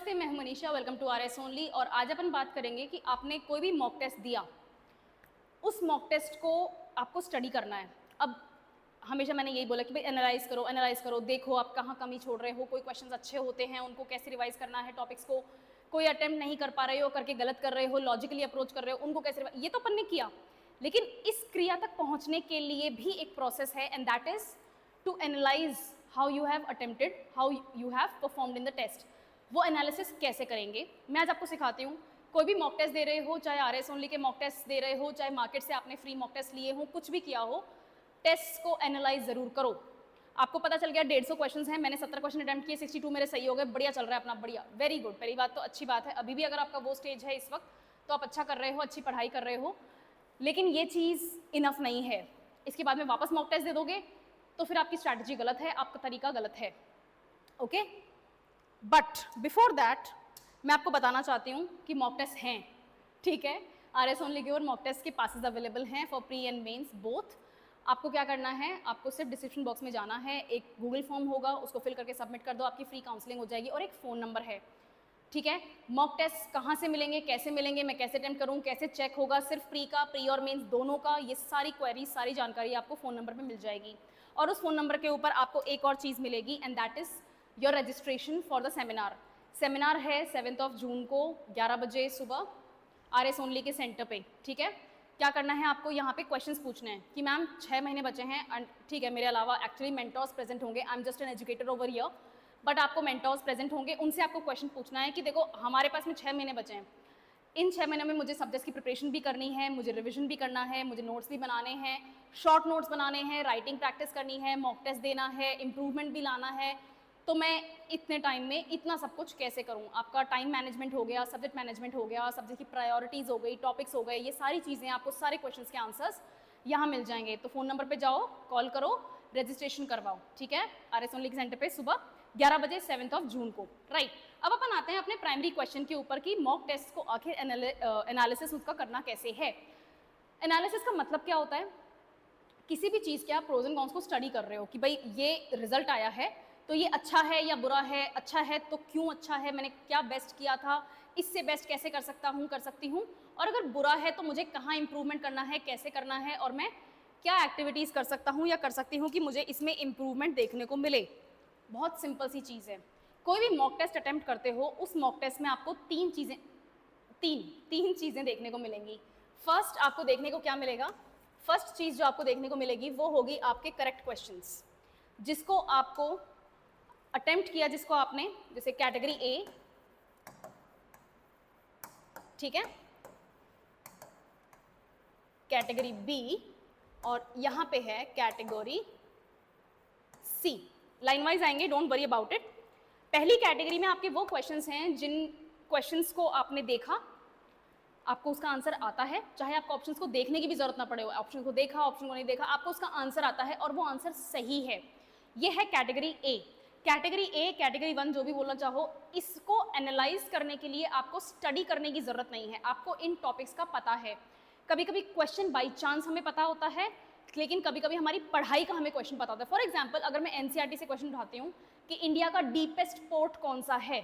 नमस्ते, मैं हूं Manisha. Welcome to R S only. और आज अपन बात करेंगे कि आपने कोई भी मॉक टेस्ट दिया, उस मॉक टेस्ट को आपको स्टडी करना है। अब हमेशा मैंने यही बोला कि भाई एनालाइज करो, देखो आप कहाँ कमी छोड़ रहे हो, कोई क्वेश्चंस अच्छे होते हैं उनको कैसे रिवाइज करना है, टॉपिक्स को कोई अटेम्प्ट नहीं कर पा रहे हो, करके गलत कर रहे हो, लॉजिकली अप्रोच कर रहे हो, उनको कैसे ये तो अपन ने किया। लेकिन इस क्रिया तक पहुंचने के लिए भी एक प्रोसेस है, and that is to analyse how you have attempted, how you have performed in the test. वो एनालिसिस कैसे करेंगे मैं आज आपको सिखाती हूँ। कोई भी मॉक टेस्ट दे रहे हो, चाहे आर एस ओनली के मॉक टेस्ट दे रहे हो, चाहे मार्केट से आपने फ्री मॉक टेस्ट लिए हो, कुछ भी किया हो, टेस्ट को एनालाइज जरूर करो। आपको पता चल गया 150 क्वेश्चंस हैं, मैंने 70 क्वेश्चन अटेम्प्ट किए, 62 मेरे सही हो गए, बढ़िया चल रहा है अपना, बढ़िया, वेरी गुड। पहली बात तो अच्छी बात है, अभी भी अगर आपका वो स्टेज है इस वक्त तो आप अच्छा कर रहे हो, अच्छी पढ़ाई कर रहे हो। लेकिन ये चीज़ इनफ नहीं है। इसके बाद में वापस मॉक टेस्ट दे दोगे तो फिर आपकी स्ट्रैटेजी गलत है, आपका तरीका गलत है। ओके, बट बिफोर दैट मैं आपको बताना चाहती हूँ कि मॉक टेस्ट हैं, ठीक है। आर एस ओनली की ओर मॉक टेस्ट के पासेस अवेलेबल हैं for pre and mains both. आपको क्या करना है, आपको सिर्फ डिस्क्रिप्शन बॉक्स में जाना है, एक गूगल फॉर्म होगा, उसको फिल करके सबमिट कर दो, आपकी फ्री काउंसलिंग हो जाएगी, और एक फ़ोन नंबर है, ठीक है। मॉक टेस्ट कहाँ से मिलेंगे, कैसे मिलेंगे, मैं कैसे अटेम्प्ट करूँ, कैसे चेक होगा, सिर्फ प्री और मेंस दोनों का, ये सारी क्वेरीज, सारी जानकारी आपको फ़ोन नंबर पर मिल जाएगी। और उस फ़ोन नंबर के ऊपर आपको एक और चीज़ मिलेगी, and that is your registration for the seminar. Seminar है 7 जून को 11 बजे सुबह आर एस ओनली के सेंटर पे, ठीक है। क्या करना है आपको, यहाँ पे क्वेश्चंस पूछने हैं कि मैम 6 महीने बचे हैं, ठीक है। मेरे अलावा एक्चुअली मेंटर्स प्रेजेंट होंगे, I am just an educator over here, but आपको मेंटर्स प्रेजेंट होंगे, उनसे आपको क्वेश्चन पूछना है कि देखो हमारे पास में 6 महीने बचे हैं, इन 6 महीनों में मुझे सब्जेक्ट्स की प्रिपरेशन भी करनी है, मुझे रिविजन भी करना है, मुझे नोट्स भी बनाने हैं, शॉर्ट नोट्स बनाने हैं, राइटिंग प्रैक्टिस करनी है, मॉक टेस्ट देना है, इंप्रूवमेंट भी लाना है। तो मैं इतने टाइम में इतना सब कुछ कैसे करूं? आपका टाइम मैनेजमेंट हो गया, सब्जेक्ट मैनेजमेंट हो गया, सब्जेक्ट की प्रायोरिटीज़ हो गई, टॉपिक्स हो गए, ये सारी चीज़ें आपको सारे क्वेश्चंस के आंसर्स यहाँ मिल जाएंगे। तो फ़ोन नंबर पे जाओ, कॉल करो, रजिस्ट्रेशन करवाओ, ठीक है। आर एस ओनली सेंटर पे सुबह 11 बजे 7 जून को, राइट। अब अपन आते हैं अपने प्राइमरी क्वेश्चन के ऊपर कि मॉक टेस्ट को आखिर एनालिसिस उसका करना कैसे है। एनालिसिस का मतलब क्या होता है? किसी भी चीज़ के आप प्रोज एंड कॉन्स को स्टडी कर रहे हो कि भाई ये रिजल्ट आया है तो ये अच्छा है या बुरा है, अच्छा है तो क्यों अच्छा है, मैंने क्या बेस्ट किया था, इससे बेस्ट कैसे कर सकता हूँ, कर सकती हूँ, और अगर बुरा है तो मुझे कहाँ इंप्रूवमेंट करना है, कैसे करना है, और मैं क्या एक्टिविटीज़ कर सकता हूँ या कर सकती हूँ कि मुझे इसमें इंप्रूवमेंट देखने को मिले। बहुत सिंपल सी चीज़ है। कोई भी मॉक टेस्ट अटेम्प्ट करते हो, उस मॉक टेस्ट में आपको तीन चीज़ें देखने को मिलेंगी। फर्स्ट आपको देखने को क्या मिलेगा? फर्स्ट चीज़ जो आपको देखने को मिलेगी वो होगी आपके करेक्ट क्वेश्चंस, जिसको आपको अटेम्प्ट किया, जिसको आपने, जैसे कैटेगरी ए, ठीक है, कैटेगरी बी, और यहां पे है कैटेगरी सी। लाइन वाइज आएंगे, डोंट वरी अबाउट इट। पहली कैटेगरी में आपके वो क्वेश्चंस हैं जिन क्वेश्चंस को आपने देखा, आपको उसका आंसर आता है, चाहे आपको ऑप्शंस को देखने की भी जरूरत ना पड़े, ऑप्शन को देखा, ऑप्शन को नहीं देखा, आपको उसका आंसर आता है और वो आंसर सही है। ये है कैटेगरी ए। कैटेगरी 1 जो भी बोलना चाहो, इसको एनालाइज करने के लिए आपको स्टडी करने की जरूरत नहीं है, आपको इन टॉपिक्स का पता है। कभी कभी क्वेश्चन बाई चांस हमें पता होता है, लेकिन कभी कभी हमारी पढ़ाई का हमें क्वेश्चन पता होता है। फॉर एग्जाम्पल, अगर मैं एनसीईआरटी से क्वेश्चन उठाती हूँ कि इंडिया का डीपेस्ट पोर्ट कौन सा है,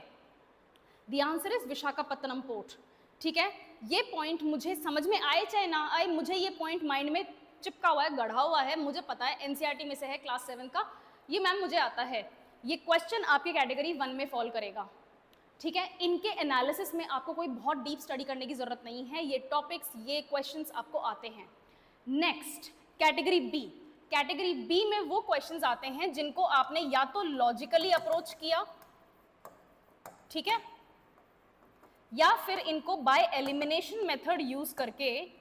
the answer is Visakhapatnam port, ठीक है। ये पॉइंट मुझे समझ में आए चाहे ना आए, मुझे ये पॉइंट माइंड में चिपका हुआ है, गढ़ा हुआ है, मुझे पता है एनसीईआरटी में से है क्लास 7 का, ये मैम मुझे आता है। ये क्वेश्चन आपके कैटेगरी 1 में फॉल करेगा, ठीक है। इनके एनालिसिस में आपको कोई बहुत डीप स्टडी करने की जरूरत नहीं है, ये टॉपिक्स, ये क्वेश्चंस आपको आते हैं। Next category B. Category B में वो क्वेश्चंस आते हैं जिनको आपने या तो लॉजिकली अप्रोच किया, ठीक है, या फिर इनको बाय एलिमिनेशन मेथड यूज करके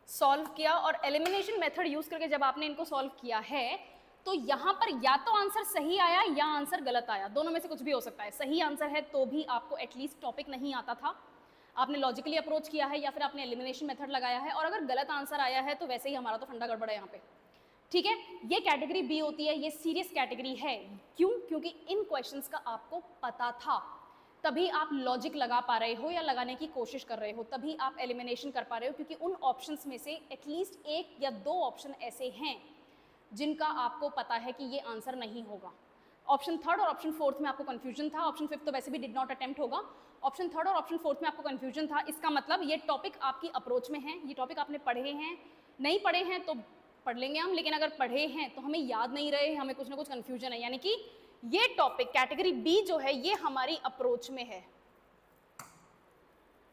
सॉल्व किया। और एलिमिनेशन मेथड यूज करके जब आपने इनको सॉल्व किया है तो यहां पर या तो आंसर सही आया या आंसर गलत आया, दोनों में से कुछ भी हो सकता है। सही आंसर है तो भी आपको एटलीस्ट टॉपिक नहीं आता था, आपने लॉजिकली अप्रोच किया है या फिर आपने एलिमिनेशन मेथड लगाया है, और अगर गलत आंसर आया है तो वैसे ही हमारा तो फंडा गड़बड़ है यहाँ पे, ठीक है। ये कैटेगरी बी होती है, ये सीरियस कैटेगरी है। क्यों? क्योंकि इन क्वेश्चंस का आपको पता था, तभी आप लॉजिक लगा पा रहे हो या लगाने की कोशिश कर रहे हो, तभी आप एलिमिनेशन कर पा रहे हो, क्योंकि उन ऑप्शंस में से एटलीस्ट एक या दो ऑप्शन ऐसे हैं जिनका आपको पता है कि ये आंसर नहीं होगा। ऑप्शन थर्ड और ऑप्शन फोर्थ में आपको कन्फ्यूजन था, ऑप्शन फिफ्थ तो वैसे भी डिड नॉट अटेम्प्ट होगा, ऑप्शन थर्ड और ऑप्शन फोर्थ में आपको कन्फ्यूजन था। इसका मतलब ये टॉपिक आपकी अप्रोच में है, ये टॉपिक आपने पढ़े हैं, नहीं पढ़े हैं तो पढ़ लेंगे हम, लेकिन अगर पढ़े हैं तो हमें याद नहीं रहे, हमें कुछ ना कुछ कन्फ्यूजन है, यानी कि ये टॉपिक कैटेगरी बी जो है ये हमारी अप्रोच में है।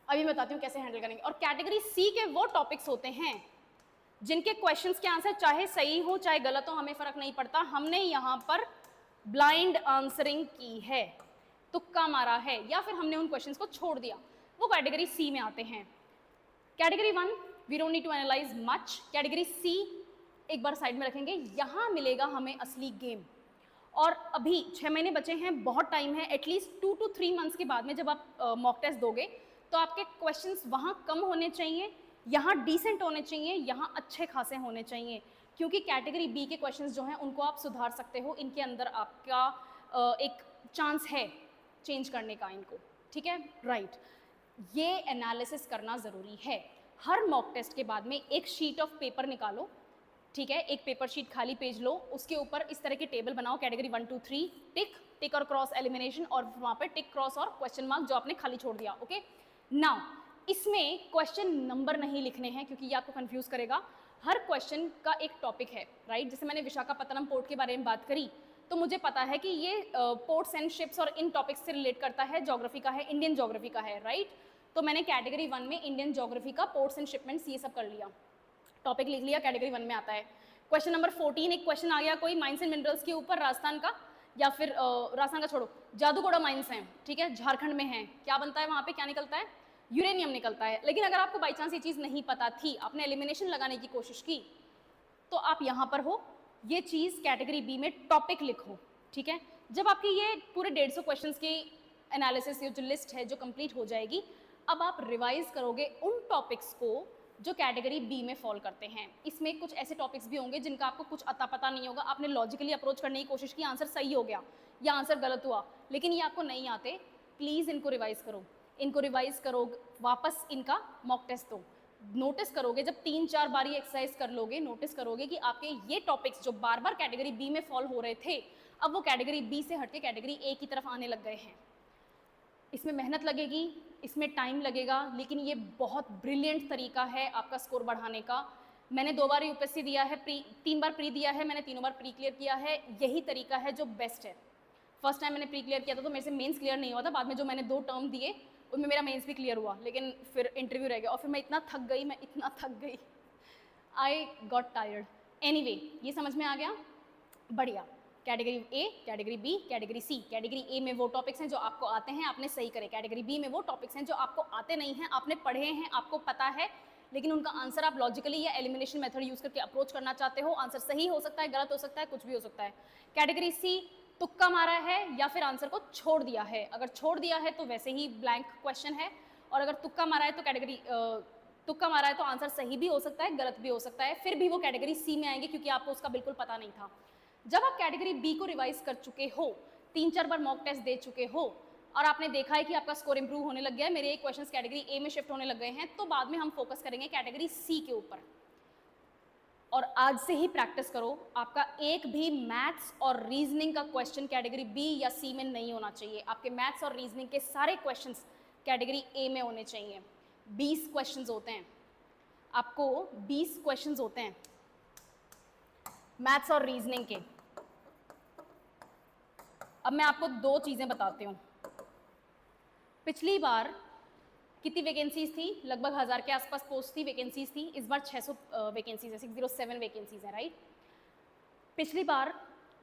अभी मैं बताती हूँ कैसे हैंडल करेंगे। और कैटेगरी सी के वो टॉपिक्स होते हैं जिनके क्वेश्चंस के आंसर चाहे सही हो चाहे गलत हो, हमें फर्क नहीं पड़ता, हमने यहाँ पर ब्लाइंड आंसरिंग की है, तुक्का मारा है, या फिर हमने उन क्वेश्चंस को छोड़ दिया, वो कैटेगरी सी में आते हैं। Category one we don't need to analyse much. Category C एक बार साइड में रखेंगे, यहाँ मिलेगा हमें असली गेम। और अभी 6 महीने बचे हैं, बहुत टाइम है, एटलीस्ट 2 to 3 मंथ्स के बाद में जब आप मॉक टेस्ट दोगे तो आपके क्वेश्चंस वहाँ कम होने चाहिए, यहाँ डिसेंट होने चाहिए, यहाँ अच्छे खासे होने चाहिए, क्योंकि कैटेगरी बी के क्वेश्चंस जो हैं उनको आप सुधार सकते हो, इनके अंदर आपका एक चांस है चेंज करने का इनको, ठीक है, राइट। ये एनालिसिस करना ज़रूरी है। हर मॉक टेस्ट के बाद में एक शीट ऑफ पेपर निकालो, ठीक है, एक पेपर शीट खाली पेज लो, उसके ऊपर इस तरह की टेबल बनाओ, कैटेगरी 1 2 3 टिक टिक और क्रॉस एलिमिनेशन, और वहाँ पे टिक क्रॉस और क्वेश्चन मार्क जो आपने खाली छोड़ दिया। ओके, नाउ इसमें क्वेश्चन नंबर नहीं लिखने हैं क्योंकि ये आपको कंफ्यूज करेगा। हर क्वेश्चन का एक टॉपिक है, राइट। जैसे मैंने विशाखापत्तनम पोर्ट के बारे में बात करी तो मुझे पता है कि ये पोर्ट्स एंड शिप्स और इन टॉपिक्स से रिलेट करता है, ज्योग्राफी का है, इंडियन ज्योग्राफी का है, राइट। तो मैंने कैटेगरी 1 में इंडियन ज्योग्राफी का पोर्ट्स एंड शिपमेंट्स ये सब कर लिया, टॉपिक लिख लिया, कैटेगरी 1 में आता है। क्वेश्चन नंबर 14 एक क्वेश्चन आ गया कोई माइंस एंड मिनरल्स के ऊपर, राजस्थान का, या फिर राजस्थान का छोड़ो, जादूगोड़ा माइंस हैं, ठीक है, झारखंड में है, क्या बनता है वहाँ पे, क्या निकलता है, यूरेनियम निकलता है। लेकिन अगर आपको बाई चांस ये चीज़ नहीं पता थी, आपने एलिमिनेशन लगाने की कोशिश की, तो आप यहाँ पर हो, ये चीज़ कैटेगरी बी में टॉपिक लिखो, ठीक है। जब आपकी ये पूरे 150 क्वेश्चंस की एनालिसिस जो लिस्ट है जो कंप्लीट हो जाएगी, अब आप रिवाइज करोगे उन टॉपिक्स को जो कैटेगरी बी में फॉल करते हैं। इसमें कुछ ऐसे टॉपिक्स भी होंगे जिनका आपको कुछ अता पता नहीं होगा, आपने लॉजिकली अप्रोच करने की कोशिश की, आंसर सही हो गया या आंसर गलत हुआ, लेकिन ये आपको नहीं आते, प्लीज़ इनको रिवाइज करो, इनको रिवाइज करो, वापस इनका मॉक टेस्ट दो। नोटिस करोगे जब 3-4 बार ये एक्सरसाइज कर लोगे, नोटिस करोगे कि आपके ये टॉपिक्स जो बार बार कैटेगरी बी में फॉल हो रहे थे, अब वो कैटेगरी बी से हटके कैटेगरी ए की तरफ आने लग गए हैं। इसमें मेहनत लगेगी, इसमें टाइम लगेगा, लेकिन ये बहुत ब्रिलियंट तरीका है आपका स्कोर बढ़ाने का। मैंने 2 बार यूपीएससी दिया है, 3 बार प्री दिया है, मैंने तीनों बार प्री क्लियर किया है, यही तरीका है जो बेस्ट है। फर्स्ट टाइम मैंने प्री क्लियर किया था तो मेरे से मेंस क्लियर नहीं हुआ था, बाद में जो मैंने 2 टर्म दिए उनमें मेरा मेंस भी क्लियर हुआ, लेकिन फिर इंटरव्यू रह गया और फिर मैं इतना थक गई, आई गॉट टायर्ड। एनीवे, ये समझ में आ गया, बढ़िया। Category A, category B, category C. Category A में वो टॉपिक्स हैं जो आपको आते हैं, आपने सही करे। कैटेगरी बी में वो टॉपिक्स हैं जो आपको आते नहीं हैं, आपने पढ़े हैं, आपको पता है, लेकिन उनका आंसर आप लॉजिकली या एलिमिनेशन मेथड यूज करके अप्रोच करना चाहते हो। आंसर सही हो सकता है, गलत हो सकता है, कुछ भी हो सकता है। कैटेगरी सी, तुक्का मारा है या फिर आंसर को छोड़ दिया है। अगर छोड़ दिया है तो वैसे ही ब्लैंक क्वेश्चन है, और अगर तुक्का मारा है तो तुक्का मारा है तो आंसर सही भी हो सकता है, गलत भी हो सकता है, फिर भी वो कैटेगरी सी में आएंगे क्योंकि आपको उसका बिल्कुल पता नहीं था। जब आप कैटेगरी बी को रिवाइज कर चुके हो, 3-4 बार मॉक टेस्ट दे चुके हो और आपने देखा है कि आपका स्कोर इंप्रूव होने लग गया है, मेरे एक क्वेश्चंस कैटेगरी ए में शिफ्ट होने लग गए हैं, तो बाद में हम फोकस करेंगे कैटेगरी सी के ऊपर। और आज से ही प्रैक्टिस करो, आपका एक भी मैथ्स और रीजनिंग का क्वेश्चन कैटेगरी बी या सी में नहीं होना चाहिए। आपके मैथ्स और रीजनिंग के सारे क्वेश्चंस कैटेगरी ए में होने चाहिए। 20 क्वेश्चंस होते हैं, आपको 20 क्वेश्चंस होते हैं मैथ्स और रीजनिंग के। अब मैं आपको 2 चीज़ें बताती हूँ। पिछली बार कितनी वैकेंसीज थी? लगभग 1000 के आसपास पोस्ट थी, वैकेंसीज थी। इस बार 600 वैकेंसीज है, 607 वैकेंसीज हैं, राइट। पिछली बार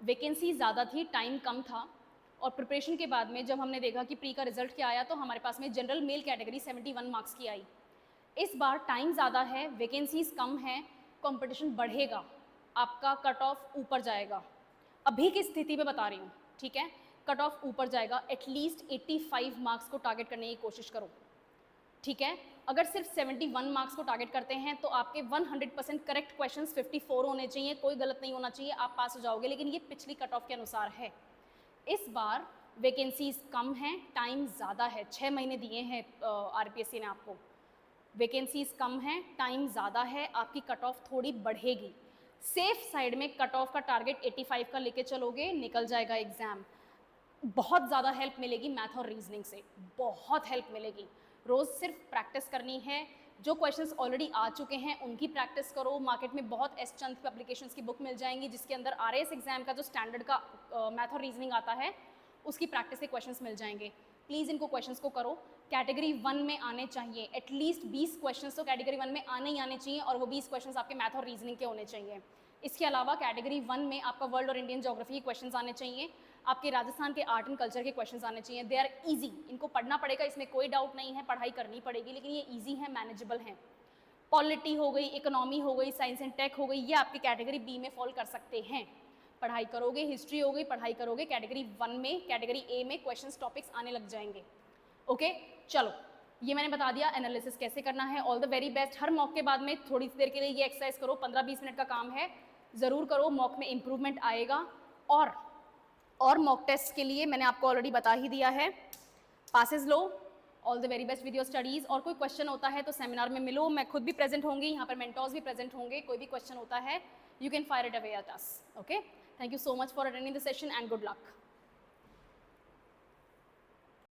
वैकेंसी ज़्यादा थी, टाइम कम था, और प्रिपरेशन के बाद में जब हमने देखा कि प्री का रिजल्ट क्या आया तो हमारे पास में जनरल मेल कैटेगरी 71 मार्क्स की आई। इस बार टाइम ज़्यादा है, वैकेंसीज कम है, कंपटीशन बढ़ेगा, आपका कट ऑफ ऊपर जाएगा। अभी की स्थिति में बता रही हूँ, ठीक है, कट ऑफ ऊपर जाएगा। एटलीस्ट 85 मार्क्स को टारगेट करने की कोशिश करो, ठीक है। अगर सिर्फ 71 मार्क्स को टारगेट करते हैं तो आपके 100% करेक्ट क्वेश्चंस 54 होने चाहिए, कोई गलत नहीं होना चाहिए, आप पास हो जाओगे। लेकिन ये पिछली कट ऑफ के अनुसार है। इस बार वैकेंसीज कम हैं, टाइम ज़्यादा है, 6 महीने दिए हैं आरपीएससी ने आपको। वैकेंसीज कम हैं, टाइम ज़्यादा है, आपकी कट ऑफ थोड़ी बढ़ेगी। सेफ साइड में कट ऑफ का टारगेट 85 का लेके चलोगे, निकल जाएगा एग्जाम। बहुत ज़्यादा हेल्प मिलेगी मैथ और रीजनिंग से, बहुत हेल्प मिलेगी। रोज़ सिर्फ प्रैक्टिस करनी है। जो क्वेश्चंस ऑलरेडी आ चुके हैं उनकी प्रैक्टिस करो। मार्केट में बहुत एस चंद पब्लिकेशंस की बुक मिल जाएंगी जिसके अंदर आरएएस एग्जाम का जो स्टैंडर्ड का मैथ और रीजनिंग आता है उसकी प्रैक्टिस के क्वेश्चंस मिल जाएंगे। प्लीज़ इनको क्वेश्चंस को करो। कैटेगरी 1 में आने चाहिए, एटलीस्ट 20 क्वेश्चंस तो कैटेगरी 1 में आने ही आने चाहिए और वो 20 क्वेश्चंस आपके मैथ और रीजनिंग के होने चाहिए। इसके अलावा कैटेगरी 1 में आपका वर्ल्ड और इंडियन ज्योग्राफी के क्वेश्चंस आने चाहिए, आपके राजस्थान के आर्ट एंड कल्चर के क्वेश्चंस आने चाहिए। दे आर ईजी, इनको पढ़ना पड़ेगा, इसमें कोई डाउट नहीं है, पढ़ाई करनी पड़ेगी, लेकिन ये ईजी है, मैनेजेबल हैं। पॉलिटी हो गई, इकोनॉमी हो गई, साइंस एंड टेक हो गई, ये आपकी कैटेगरी बी में फॉल कर सकते हैं। पढ़ाई करोगे, हिस्ट्री हो गई, पढ़ाई करोगे, कैटेगरी 1 में, कैटेगरी ए में क्वेश्चंस टॉपिक्स आने लग जाएंगे। ओके, चलो ये मैंने बता दिया एनालिसिस कैसे करना है। All the very best. Her mock के बाद में थोड़ी सी देर के लिए ये एक्सरसाइज करो, 15-20 मिनट का काम है, ज़रूर करो, मॉक में इंप्रूवमेंट आएगा। और मॉक टेस्ट के लिए मैंने आपको ऑलरेडी बता ही दिया है, passes low. All the very best with your studies. और कोई क्वेश्चन होता है तो सेमिनार में मिलो, मैं खुद भी प्रेजेंट होंगी, यहाँ पर मेंटोर्स भी प्रेजेंट होंगे। कोई भी क्वेश्चन होता है you can fire it away at us. Okay, thank you so much for attending the session and good luck.